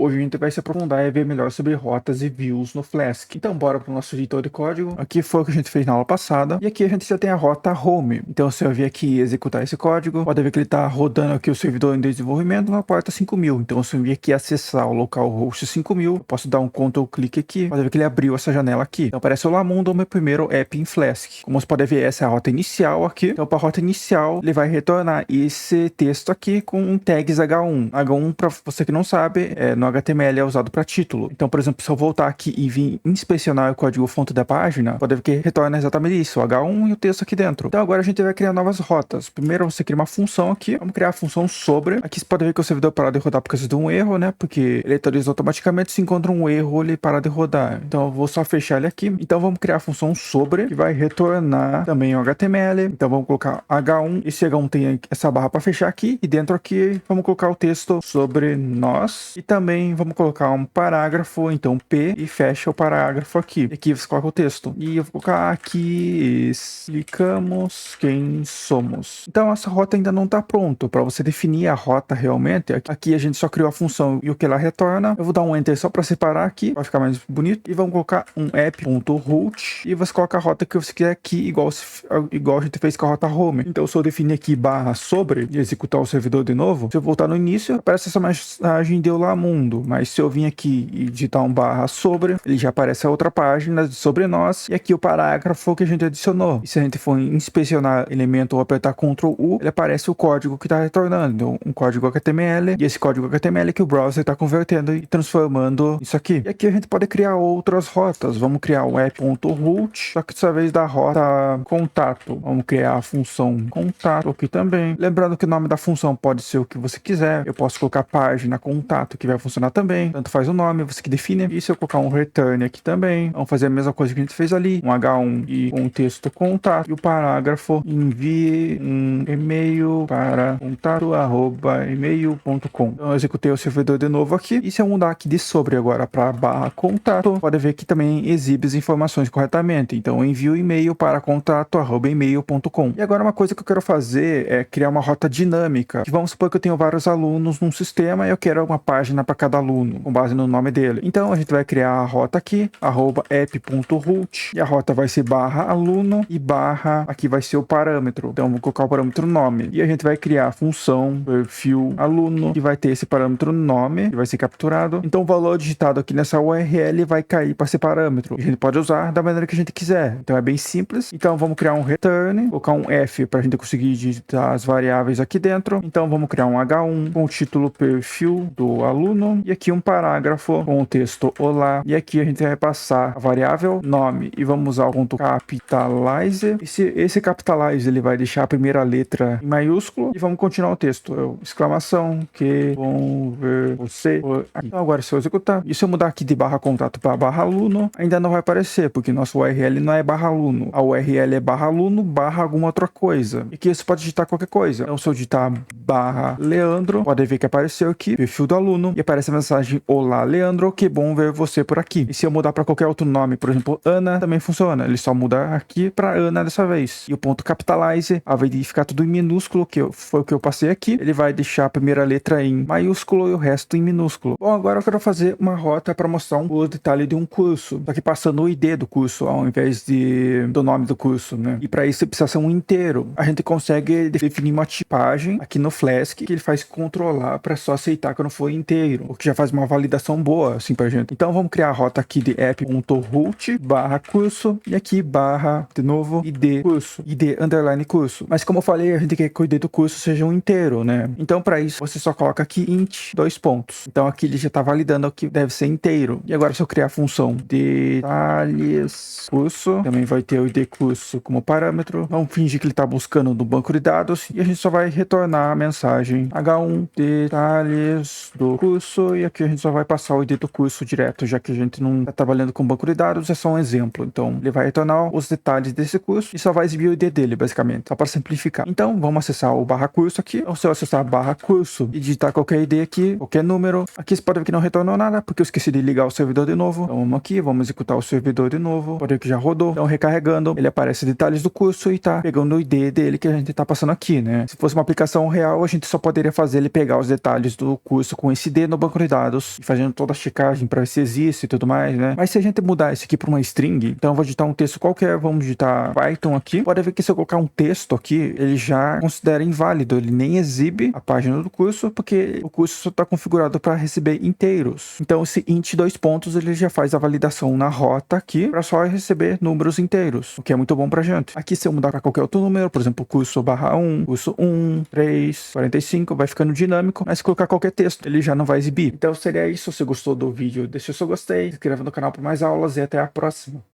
Hoje a gente vai se aprofundar e ver melhor sobre rotas e views no Flask. Então bora para o nosso editor de código. Aqui foi o que a gente fez na aula passada. E aqui a gente já tem a rota home. Então se eu vir aqui e executar esse código, pode ver que ele está rodando aqui o servidor em desenvolvimento na porta 5000. Então se eu vir aqui e acessar o localhost 5000, eu posso dar um Ctrl clique aqui. Pode ver que ele abriu essa janela aqui. Então aparece o Lamundo, o meu primeiro app em Flask. Como você pode ver, essa é a rota inicial aqui. Então para a rota inicial, ele vai retornar esse texto aqui com tags H1. H1, para você que não sabe, no HTML é usado para título. Então, por exemplo, se eu voltar aqui e vir inspecionar o código-fonte da página, pode ver que retorna exatamente isso, o H1 e o texto aqui dentro. Então agora a gente vai criar novas rotas. Primeiro você cria uma função aqui. Vamos criar a função sobre. Aqui você pode ver que o servidor para de rodar por causa de um erro, né? Porque ele atualiza automaticamente, se encontra um erro, ele para de rodar. Então eu vou só fechar ele aqui. Então vamos criar a função sobre, que vai retornar também o HTML. Então vamos colocar H1. Esse H1 tem essa barra para fechar aqui. E dentro aqui vamos colocar o texto sobre nós. E também vamos colocar um parágrafo, então P, e fecha o parágrafo aqui. E aqui você coloca o texto. E eu vou colocar aqui, explicamos quem somos. Então essa rota ainda não está pronta. Para você definir a rota realmente, aqui a gente só criou a função e o que ela retorna. Eu vou dar um enter só para separar aqui, para ficar mais bonito. E vamos colocar um app.root. E você coloca a rota que você quer aqui, igual a gente fez com a rota home. Então se eu definir aqui barra sobre e executar o servidor de novo, se eu voltar no início, aparece essa mensagem de olá mundo. Mas se eu vir aqui e digitar um barra sobre, ele já aparece a outra página sobre nós. E aqui o parágrafo que a gente adicionou. E se a gente for inspecionar elemento ou apertar Ctrl U, ele aparece o código que está retornando. Então, um código HTML. E esse código HTML que o browser está convertendo e transformando isso aqui. E aqui a gente pode criar outras rotas. Vamos criar o app.root, só que dessa vez da rota contato. Vamos criar a função contato aqui também. Lembrando que o nome da função pode ser o que você quiser. Eu posso colocar página contato, que vai funcionar também. Tanto faz o nome, você que define. E se eu colocar um return aqui também, vamos fazer a mesma coisa que a gente fez ali. Um H1 e um texto contato. E o parágrafo, envie um e-mail para contato@email.com. Então eu executei o servidor de novo aqui. E se eu mudar aqui de sobre agora para barra contato, pode ver que também exibe as informações corretamente. Então eu envio o e-mail para contato@email.com. E agora uma coisa que eu quero fazer é criar uma rota dinâmica. Que vamos supor que eu tenho vários alunos num sistema e eu quero uma página para cada aluno, com base no nome dele. Então a gente vai criar a rota aqui, @app.root, e a rota vai ser barra aluno e barra, aqui vai ser o parâmetro. Então vou colocar o parâmetro nome. E a gente vai criar a função perfil aluno, que vai ter esse parâmetro nome, que vai ser capturado. Então o valor digitado aqui nessa URL vai cair para ser parâmetro. E a gente pode usar da maneira que a gente quiser. Então é bem simples. Então vamos criar um return, colocar um F para a gente conseguir digitar as variáveis aqui dentro. Então vamos criar um H1 com o título perfil do aluno e aqui um parágrafo com o texto olá. E aqui a gente vai passar a variável nome e vamos usar o ponto capitalize. Esse capitalize ele vai deixar a primeira letra em maiúsculo e vamos continuar o texto. Exclamação que vão ver você por aqui. Então agora se eu executar e se eu mudar aqui de barra contato para barra aluno, ainda não vai aparecer porque nosso URL não é barra aluno. A URL é barra aluno barra alguma outra coisa. E aqui você pode digitar qualquer coisa. Então se eu digitar barra Leandro, pode ver que apareceu aqui perfil do aluno e aparece a mensagem olá Leandro, que bom ver você por aqui. E se eu mudar para qualquer outro nome, por exemplo Ana, também funciona. Ele só muda aqui para Ana dessa vez. E o ponto capitalize, ao invés de ficar tudo em minúsculo, que foi o que eu passei aqui, ele vai deixar a primeira letra em maiúsculo e o resto em minúsculo. Bom, agora eu quero fazer uma rota para mostrar o detalhe de um curso, só que passando o ID do curso ao invés do nome do curso, né? E para isso precisa ser um inteiro. A gente consegue definir uma tipagem aqui no Flask que ele faz controlar para só aceitar quando for inteiro, o que já faz uma validação boa assim pra gente. Então vamos criar a rota aqui de app.root barra curso e aqui barra de novo id curso, id underline curso. Mas como eu falei, a gente quer que o id do curso seja um inteiro, né? Então para isso você só coloca aqui int 2 pontos. Então aqui ele já tá validando que deve ser inteiro. E agora se eu criar a função detalhes curso, também vai ter o id curso como parâmetro. Vamos fingir que ele tá buscando no banco de dados e a gente só vai retornar a mensagem H1 detalhes do curso e aqui a gente só vai passar o ID do curso direto, já que a gente não está trabalhando com banco de dados, é só um exemplo. Então ele vai retornar os detalhes desse curso e só vai exibir o ID dele, basicamente, só para simplificar. Então vamos acessar o barra curso aqui, ou se eu acessar barra curso e digitar qualquer ID aqui, qualquer número, aqui você pode ver que não retornou nada, porque eu esqueci de ligar o servidor de novo. Então vamos aqui, vamos executar o servidor de novo, pode ver que já rodou. Então recarregando, ele aparece detalhes do curso e tá pegando o ID dele que a gente tá passando aqui, né? Se fosse uma aplicação real, a gente só poderia fazer ele pegar os detalhes do curso com esse ID no banco banco de dados e fazendo toda a checagem para ver se existe e tudo mais, né? Mas se a gente mudar isso aqui para uma string, então eu vou digitar um texto qualquer, vamos digitar Python aqui, pode ver que se eu colocar um texto aqui, ele já considera inválido, ele nem exibe a página do curso, porque o curso só está configurado para receber inteiros. Então esse int 2 pontos, ele já faz a validação na rota aqui, para só receber números inteiros, o que é muito bom pra gente. Aqui se eu mudar para qualquer outro número, por exemplo, curso /1, curso 1, 3, 45, vai ficando dinâmico, mas se colocar qualquer texto, ele já não vai exibir. Então seria isso. Se você gostou do vídeo, deixa o seu gostei, se inscreva no canal para mais aulas e até a próxima.